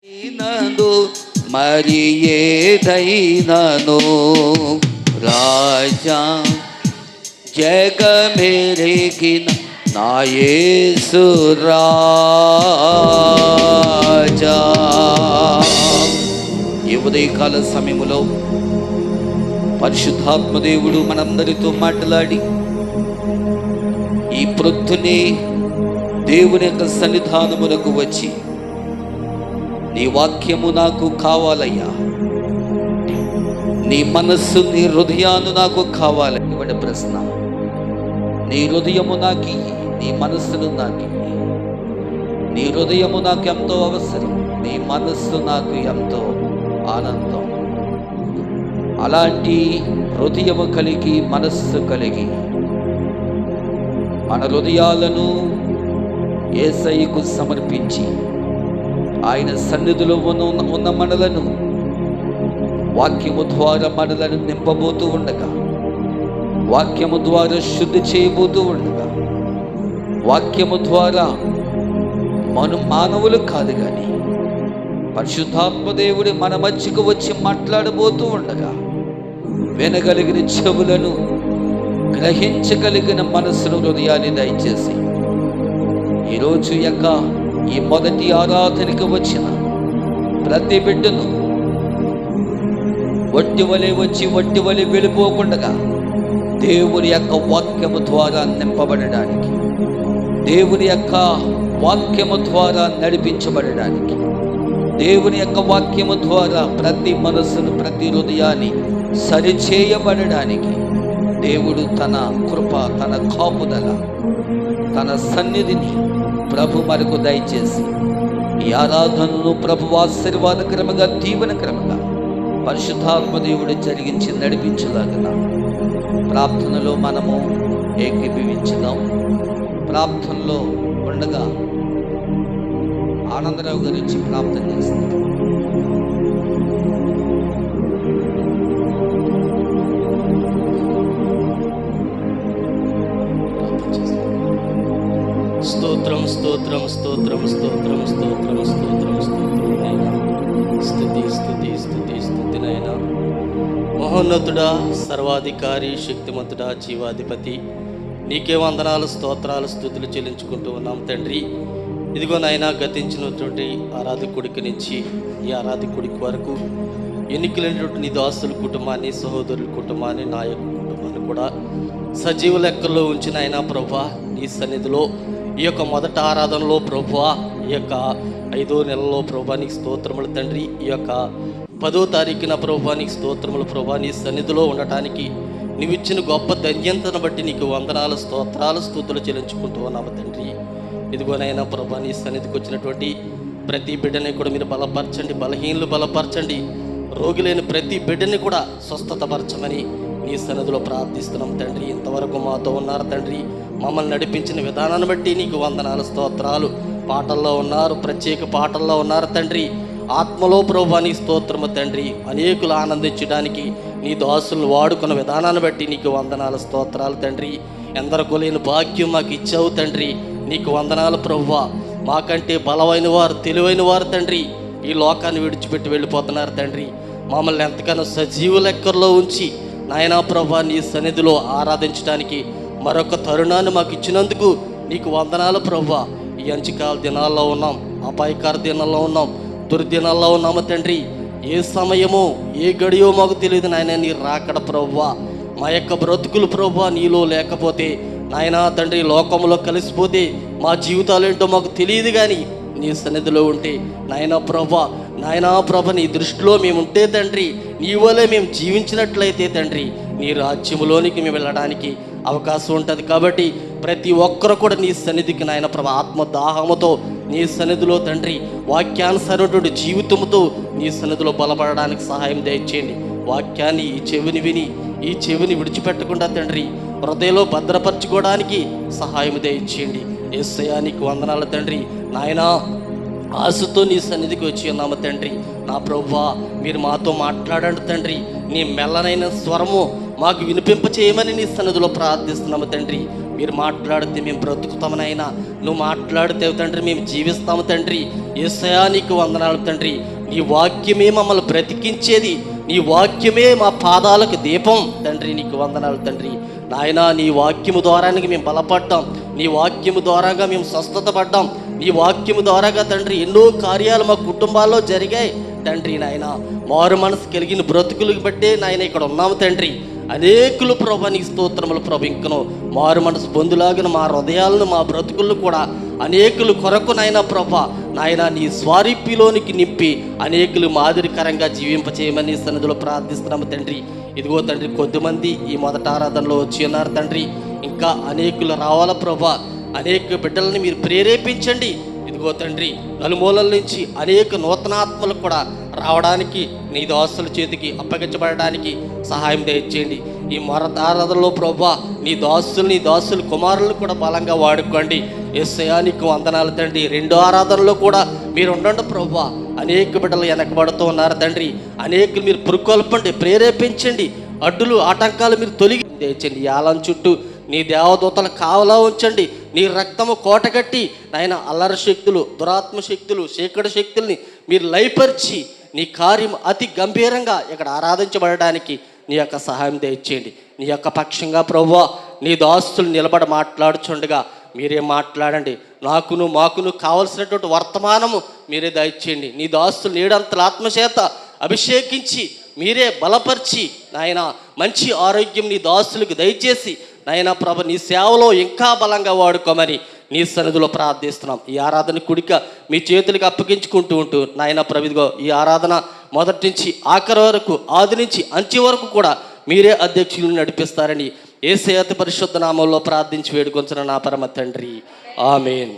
నందు మరి ఏదైనను రాజా జగమెరిగిన నా యేసు రాజా. ఈ ఉదయకాల సమయములో పరిశుద్ధాత్మ దేవుడు మనందరితో మాట్లాడి ఈ ప్రొద్దునే దేవుని యొక్క సన్నిధానమునకు వచ్చి నీ వాక్యము నాకు కావాలయ్యా, నీ మనస్సు నీ హృదయాన్ని నాకు కావాలి. ఇవ్వండి ప్రశ్న, నీ హృదయము నాకి, నీ మనస్సును నాకి. నీ హృదయము నాకు ఎంతో అవసరం, నీ మనస్సు నాకు ఎంతో ఆనందం. అలాంటి హృదయము కలిగి మనస్సు కలిగి మన హృదయాలను యేసయ్యకు సమర్పించి ఆయన సన్నిధిలో ఉన్న మనలను వాక్యము ద్వారా మనలను నింపబోతూ ఉండగా, వాక్యము ద్వారా శుద్ధి చేయబోతూ ఉండగా, వాక్యము ద్వారా మానవులు కాదు కానీ పరిశుద్ధాత్మ దేవుడు మన మధ్యకు వచ్చి మాట్లాడబోతూ ఉండగా, వినగలిగిన చెవులను, గ్రహించగలిగిన మనసును, హృదయాన్ని దయచేసి ఈరోజు యొక్క ఈ మొదటి ఆరాధనకు వచ్చిన ప్రతి బిడ్డను వట్టి వలె వచ్చి వట్టి వలె వెళ్ళిపోకుండా దేవుని యొక్క వాక్యము ద్వారా నింపబడడానికి, దేవుని యొక్క వాక్యము ద్వారా నడిపించబడడానికి, దేవుని యొక్క వాక్యము ద్వారా ప్రతి మనసును, ప్రతి హృదయాన్ని సరిచేయబడడానికి దేవుడు తన కృప, తన కాపుదల, తన సన్నిధిని ప్రభు మనకు దయచేసి ఈ ఆరాధనను ప్రభు ఆశీర్వాదకరముగా, దీవెనకరముగా పరిశుద్ధాత్మ దేవుడు జరిగించి నడిపించలాగిన ప్రార్థనలో మనము ఏకీభవించుదాం. ప్రార్థనలో ఉండగా ఆనందరావు గురించి ప్రార్థన చేస్తాం. స్తోత్రం స్తోత్రం స్తోత్రం స్తోత్రం స్తోత్రం స్తోత్రం స్తోత్రం నైనా, స్తుతి స్తుతి స్తుతి స్తుతి నైనా. మహోన్నతుడా, సర్వాధికారి, శక్తిమంతుడా, జీవాధిపతి, నీకే వందనాలు, స్తోత్రాలు, స్తుతులు చెల్లించుకుంటూ ఉన్నాం తండ్రి. ఇదిగో నాయనా, గతించినటువంటి ఆరాధకుడికి నుంచి ఈ ఆరాధకుడికి వరకు ఎన్నికలైనటువంటి నీ దాసుల కుటుంబాన్ని, సహోదరుల కుటుంబాన్ని, నాయకు కుటుంబాన్ని కూడా సజీవ లెక్కల్లో ఉంచిన ఆయన ప్రభా, నీ సన్నిధిలో ఈ యొక్క మొదటి ఆరాధనలో ప్రభువా, ఈ యొక్క 5వ నెలలో ప్రభా నీకు స్తోత్రములు తండ్రి. ఈ యొక్క 10వ తారీఖున ప్రభా నీకు స్తోత్రములు ప్రభా. నీ సన్నిధిలో ఉండటానికి నీవిచ్చిన గొప్ప ధన్యతను బట్టి నీకు వందనాలు, స్తోత్రాలు, స్తుతులు చెల్లించుకుంటూ ఉన్నాము తండ్రి. ఇదిగోనైనా ప్రభా, నీ సన్నిధికి వచ్చినటువంటి ప్రతి బిడ్డని కూడా మీరు బలపరచండి, బలహీనలు బలపరచండి, రోగులైన ప్రతి బిడ్డని కూడా స్వస్థతపరచమని నీ సన్నిధిలో ప్రార్థిస్తున్నాం తండ్రి. ఇంతవరకు మాతో ఉన్నారు తండ్రి, మమ్మల్ని నడిపించిన విధానాన్ని బట్టి నీకు వందనాలు, స్తోత్రాలు. పాటల్లో ఉన్నారు, ప్రత్యేక పాటల్లో ఉన్నారు తండ్రి. ఆత్మలో ప్రభువా నీ స్తోత్రము తండ్రి. అనేకులు ఆనందించడానికి నీ దాసులను వాడుకున్న విధానాన్ని బట్టి నీకు వందనాలు, స్తోత్రాలు తండ్రి. ఎందరికో లేని భాగ్యం మాకు ఇచ్చావు తండ్రి, నీకు వందనాలు ప్రభువా. మాకంటే బలమైన వారు, తెలివైన వారు తండ్రి ఈ లోకాన్ని విడిచిపెట్టి వెళ్ళిపోతున్నారు తండ్రి. మమ్మల్ని ఎంతగానో సజీవ లెక్కల్లో ఉంచి నాయనా ప్రభా నీ సన్నిధిలో ఆరాధించడానికి మరొక తరుణాన్ని మాకు ఇచ్చినందుకు నీకు వందనాలు ప్రభువా. ఈ అంచికాల దినాల్లో ఉన్నాం, అపాయకార దినాల్లో ఉన్నాం, దుర్దినాల్లో ఉన్నాము తండ్రి. ఏ సమయమో ఏ గడియో మాకు తెలియదు నాయన నీ రాకడ ప్రభువా. మా యొక్క బ్రతుకులు ప్రభువా నీలో లేకపోతే నాయనా తండ్రి లోకంలో కలిసిపోతే మా జీవితాలు ఏంటో మాకు తెలియదు, కానీ నీ సన్నిధిలో ఉంటే నాయనా ప్రభా, నాయనా ప్రభ నీ దృష్టిలో మేము ఉంటే తండ్రి, నీ వలే మేము జీవించినట్లయితే తండ్రి నీ రాజ్యములోనికి మేము వెళ్ళడానికి అవకాశం ఉంటుంది. కాబట్టి ప్రతి ఒక్కరు కూడా నీ సన్నిధికి నాయన ప్రభ ఆత్మదాహముతో నీ సన్నిధిలో తండ్రి వాక్యానుసరైనటువంటి జీవితంతో నీ సన్నిధిలో బలపడడానికి సహాయం దయచేయండి. వాక్యాన్ని ఈ చెవిని విని ఈ చెవిని విడిచిపెట్టకుండా తండ్రి హృదయంలో భద్రపరచుకోవడానికి సహాయం దయచేయండి. యేసయ్యా నీకు వందనాలు తండ్రి. నాయనా ఆశతో నీ సన్నిధికి వచ్చి ఉన్నాము తండ్రి. నా ప్రభువా, మీరు మాతో మాట్లాడండి తండ్రి. నీ మెల్లనైన స్వరము మాకు వినిపింప చేయమని నీ సన్నిధిలో ప్రార్థిస్తున్నాము తండ్రి. మీరు మాట్లాడితే మేము బ్రతుకుతామనైనా, నువ్వు మాట్లాడితే తండ్రి మేము జీవిస్తాము తండ్రి. యేసయ్యా నీకు వందనాలు తండ్రి. నీ వాక్యమే మమ్మల్ని బ్రతికించేది, నీ వాక్యమే మా పాదాలకు దీపం తండ్రి. నీకు వందనాలు తండ్రి. నాయనా నీ వాక్యము ద్వారానికి మేము బలపడ్డాం, నీ వాక్యము ద్వారాగా మేము స్వస్థత పడ్డాం, నీ వాక్యము ద్వారాగా తండ్రి ఎన్నో కార్యాలు మా కుటుంబాల్లో జరిగాయి తండ్రి. నాయన మారు మనసు కలిగిన బ్రతుకులకు బట్టే నాయన ఇక్కడ ఉన్నాము తండ్రి. అనేకులు ప్రభా నీ స్తోత్రములు ప్రభు. ఇంకను మారు మనసు పొందులాగిన మా హృదయాలను మా బ్రతుకులను కూడా అనేకులు కొరకు నాయన ప్రభా నాయన నీ స్వారూప్యలోనికి నింపి అనేకులు మాదిరికరంగా జీవింపచేయమని సన్నిధిలో ప్రార్థిస్తున్నాము తండ్రి. ఇదిగో తండ్రి కొద్దిమంది ఈ మొదటి ఆరాధనలో వచ్చి ఉన్నారు తండ్రి. ఇంకా అనేకులు రావాల ప్రభా. అనేక బిడ్డలని మీరు ప్రేరేపించండి. ఇదిగో తండ్రి నలుమూలల నుంచి అనేక నూతనాత్మలు కూడా రావడానికి నీ దాసుల చేతికి అప్పగించబడడానికి సహాయం దయచేయండి. ఈ మొదటి ఆరాధనలో ప్రభా నీ దాసులు కుమారులు కూడా బలంగా వాడుకోండి. యేసయ్యా నీకు వందనాలు తండ్రి. రెండో ఆరాధనలో కూడా మీరు ఉండండి ప్రభా. అనేక బిడ్డలు వెనకబడుతూ ఉన్నారు తండ్రి. అనేకులు మీరు పురుకొల్పండి, ప్రేరేపించండి. అడ్డులు ఆటంకాలు మీరు తొలగించండి. యాలం చుట్టూ నీ దేవదూతలు కావలా ఉంచండి. నీ రక్తము కోటగట్టి నాయన అల్లరి శక్తులు, దురాత్మ శక్తులు, చీకటి శక్తుల్ని మీరు లయపరిచి నీ కార్యం అతి గంభీరంగా ఇక్కడ ఆరాధించబడడానికి నీ యొక్క సహాయం దయచేయండి. నీ యొక్క పక్షంగా ప్రభువా నీ దాసులు నిలబడి మాట్లాడుచుండగా మీరే మాట్లాడండి. మాకును కావలసినటువంటి వర్తమానము మీరే దయచేయండి. నీ దాసులు నీడంతల ఆత్మచేత అభిషేకించి మీరే బలపరిచి నాయన మంచి ఆరోగ్యం నీ దాసులకు దయచేసి నాయన ప్రభ నీ సేవలో ఇంకా బలంగా వాడుకోమని నీ సన్నిధిలో ప్రార్థిస్తున్నాం. ఈ ఆరాధన కుడిక మీ చేతులకు అప్పగించుకుంటూ నాయన ప్రభుదిగో ఈ ఆరాధన మొదటి నుంచి ఆఖరి వరకు, ఆది నుంచి అంచె వరకు కూడా మీరే అధ్యక్షులను నడిపిస్తారని యేసయ్య అతి పరిశుద్ధ నామంలో ప్రార్థించి వేడుకొంచున్న నా పరమ తండ్రి, ఆమేన్.